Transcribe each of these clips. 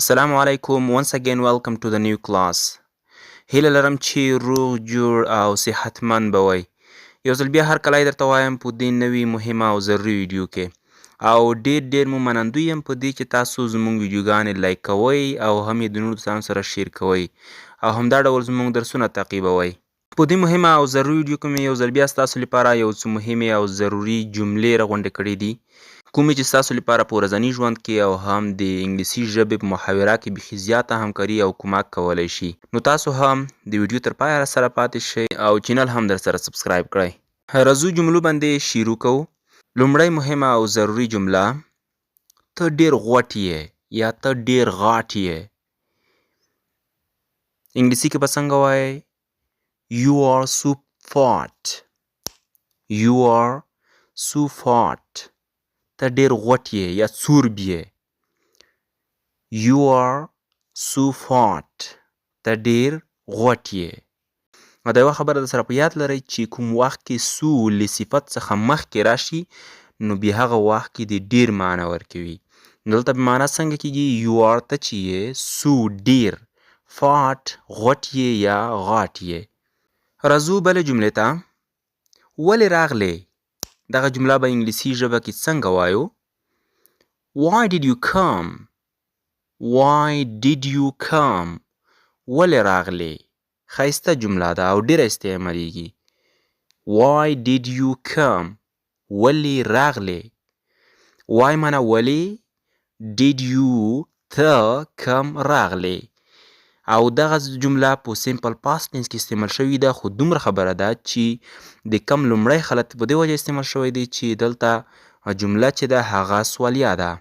Assalamu alaikum. Once again, welcome to the new class. هیله لرم چې روغ جوړ او صحتمند به وئ. یو ځل بیا هر کله درته وایم په دې نوي مهمه او ضروري ویډیو کې او ډېر مو منندوی یم په دې چې تاسو زموږ ویډیوګانې لایک کوئ او هم یې د نورو دوستانو سره شیر کوئ او همدا ډول زموږ درسونه تعقیبوئ. په دې مهمه او ضروري ویډیو کې مې یو ځل بیا ستاسو لپاره یو څه مهمې او ضروري جملې راغونډې کړې دي کومې چې ستاسو لپاره په ورځني ژوند کې او هم د انګلیسي ژبې په محاوره کې بیخي زیاته همکاري او کمک کولی شي. نو تاسو هم د ویډیو تر پایه راسره پاتې شئ او چینل هم درسره سبسکرایب کړئ. راځو جملو باندې شروع کوو. لومړی مهمه او ضروري جمله، ته ډېر غوټ یې یا ته ډېر غاټ یې. انګلیسي کې به څنګه وایئ؟ You are so fat. You are so fat. ته ډېر غوټ یې یا سورب یې. You are so fat. ته ډېر غوټ یې. دا یوه خبره در سره په یاد لرئ چې کوم وخت کې سو له صفت څخه مخکې راشي نو بیا هغه وخت کې د ډېر معنا ورکوي. دلته به معنا څنګه کېږي؟ You are ته چې یې، سو ډېر، فاټ غوټ یې یا غاټ یې. راځو بلې جملې ته. ولې راغلې؟ دغه جمله په انګلیسي ژبه کې څنګه وایو؟ Why did you come? Why did you come? ولې راغلې؟ ښایسته جمله ده او ډېره استعمالیږي. Why did you come? ولې راغلې؟ Why معنا ولې، did you ته کم راغلې. او دغه جمله په سیمپل پاست ټینس کې استعمال شوې ده خو دومره خبره ده چې د کم لومړی حالت په دې وجه استعمال شوی دی چې دلته جمله چې ده هغه سوالیه ده.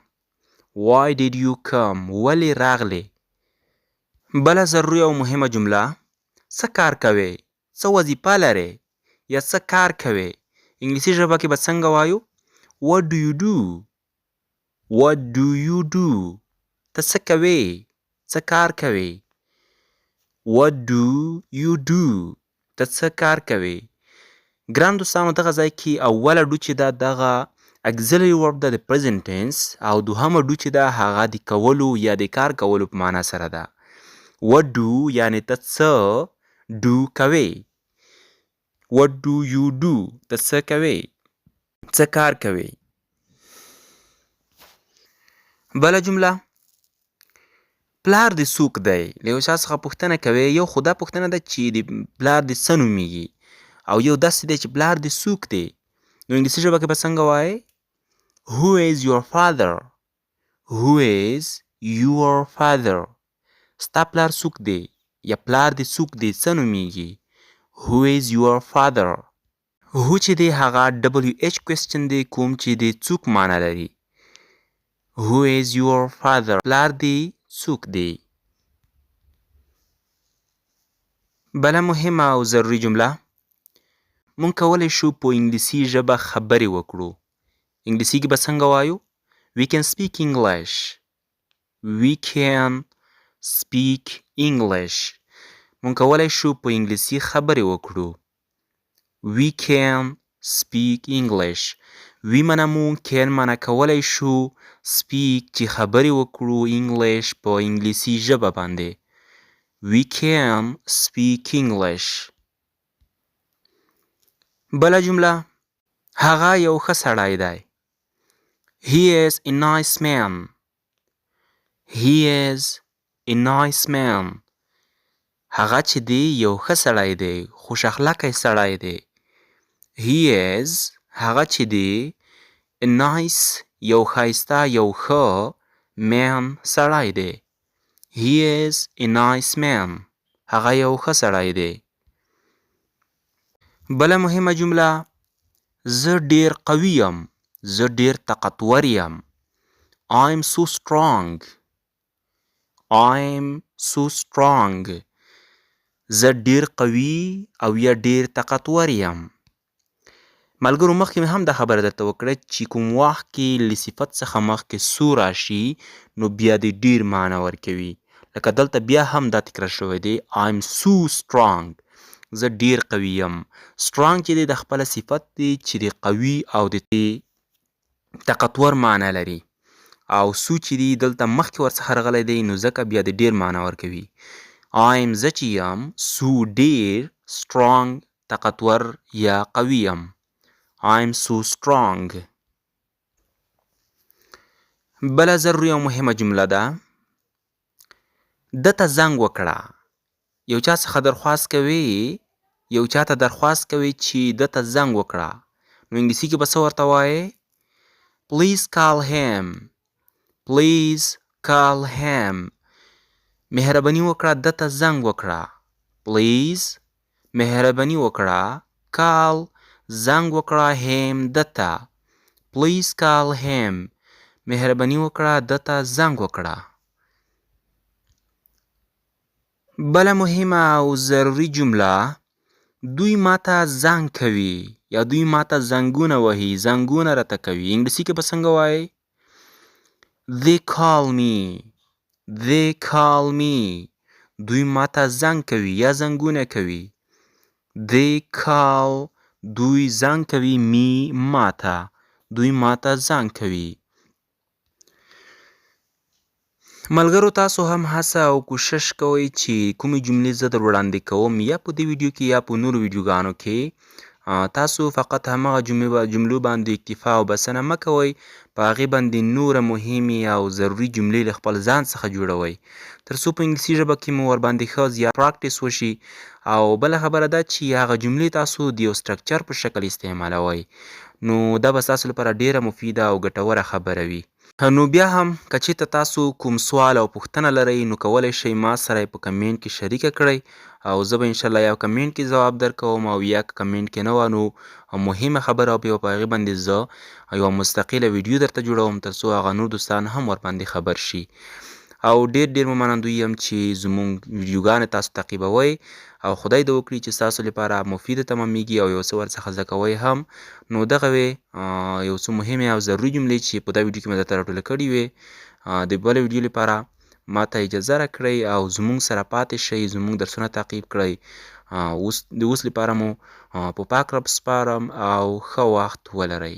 Why did you come? ولې راغلې. بله ضروري او مهمه جمله، څه کار کوې؟ څه وظیفه لرې یا څه کار کوې. انګلیسي ژبه کې به څنګه وایو؟ What do you do? What do you do? ته څه کوې؟ څه کار کوې. What do you do? ته څه کار کوې. ګران دوستانو دغه ځای کې اوله ډو چې ده دغه auxiliary verb ده د present tense او دوهمه ډو چې ده هغه د کولو یا د کار کولو په معنا سره ده. What do یعنې ته څه do کوې. What do you do? ته څه کوې، څه کار کوې. بله جمله، پلار دې څوک دی؟ له یو چا څخه پوښتنه کوې. یو خو دا پوښتنه ده چې د پلار دې څه نومیږي او یو داسې دی چې پلار دې څوک دی. نو انګلیسي ژبه کې به څنګه وایې؟ Who is your father? Who is your father? ستا پلار څوک دی یا پلار دې څوک دی، څه نومیږي. Who is your father? هو چې دی هغه WH کوېسچن دی کوم چې د څوک معنا لري. Who is your father? پلار دې څوک دی. بله مهمه او ضروري جمله، مونږ کولی شو په انګلیسي ژبه خبرې وکړو. انګلیسي کې به څنګه وایو؟ We can speak English. We can speak English. مونږ کولی شو په انګلیسي خبرې وکړو. We can speak English. وی معنا مونږ، کین معنا کولی شو، speak چې خبرې وکړو، English په انګلیسي ژبه باندې. We can speak English. بله جمله، هغه یو ښه سړی دی. He is a nice man. He is a nice man. هغه چې دی یو ښه سړی دی، خوش اخلاقی سړی دی. He is هغه چې دی a nice یو ښایسته یو ښه man سړی دی. He is a nice man. هغه یو ښه سړی دی. بله مهمه جمله، زه ډېر قوي یم، زه ډېر طاقتور یم. I'm so strong. I'm so strong. زه ډېر قوي او یا ډېر طاقتور یم. ملګرو مخکې مې هم دا خبره درته وکړه چې کوم وخت کې له صفت څخه مخکې سو راشي نو بیا د ډېر معنا ورکوي. لکه دلته بیا هم دا تکرار شوی دی. I'm so strong. زه ډېر قوي یم. strong چې دی د خپله صفت دی چې د قوي او د طاقتور معنا لري. او سو چې دی دلته مخکې ورڅخه راغلی دی نو ځکه بیا د ډیر معنا ورکوي. I'm زه چې یم سو ډیر strong طاقتور یا قوي یم. I'm so strong. بله ضروري او مهمه جمله ده. ده ته زنګ وکړه. یو چا څخه درخواست کوي، یو چا ته درخواست کوي چې ده ته زنګ وکړه. نو انګلیسي کې به څه ورته وایې؟ Please call him. Please call him. مهرباني وکړه ده ته زنګ وکړه. Please مهرباني وکړه call زنګ وکړه him ده ته. Please call him. مهرباني وکړه ده ته زنګ وکړه. بله مهمه او ضروري جمله، دوی ماته زنګ کوي یا دوی ماته زنګونه وهي، زنګونه راته کوي. انګلیسي کې به څنګه وایي؟ They call me. They call me. دوی ماته زنګ کوي یا زنګونه کوي. They call دوی زنګ کوي me ماته. دوی ماته زنګ کوي. ملګرو تاسو هم هڅه او کوشش کوئ چې کومې جملې زه در وړاندې کوم یا په دې ویډیو کې یا په نورو ویډیوګانو کې تاسو فقط همغه جملو باندې اکتفا او بسنه مه کوئ، په هغې باندې نوره مهمې او ضروري جملې له خپل ځان څخه جوړوئ تر څو په انګلیسي ژبه کې مو ورباندې ښه زیات پراکټس وشي. او بله خبره ده چې هغه جملې تاسو د یو سټرکچر په شکل استعمالوئ، نو دا به ستاسو لپاره ډیره مفیده او ګټوره خبره وي. نو بیا هم که چېرته تاسو کوم سوال او پوښتنه لرئ نو کولی شئ ما سره یې په کمنټ کې شریکه کړئ او زه به انشاءالله یا کمنټ کې ځواب درکوم او یا که کمنټ کې نه وه نو مهمه خبره بیا په هغې باندې زه یوه مستقله ویډیو درته جوړوم تر څو هغه نور دوستان هم ورباندې خبر شي. او ډیر مو منندوی یم چې زموږ ویډیوګانې تاسو تعقیبوئ او خدای دې وکړي چې ستاسو لپاره مفیده تمامیږي او یو څه ورڅخه زده کوئ هم. نو دغه وې یو څه مهمې او ضروري جملې چې په دا ویډیو کې مې درته راټوله کړي وې. د بلې ویډیو لپاره ما ته اجازه راکړئ او زموږ سره پاتې شئ، زموږ درسونه تعقیب کړئ. د اوس لپاره مو په پاک رب سپارم او ښه وخت ولرئ.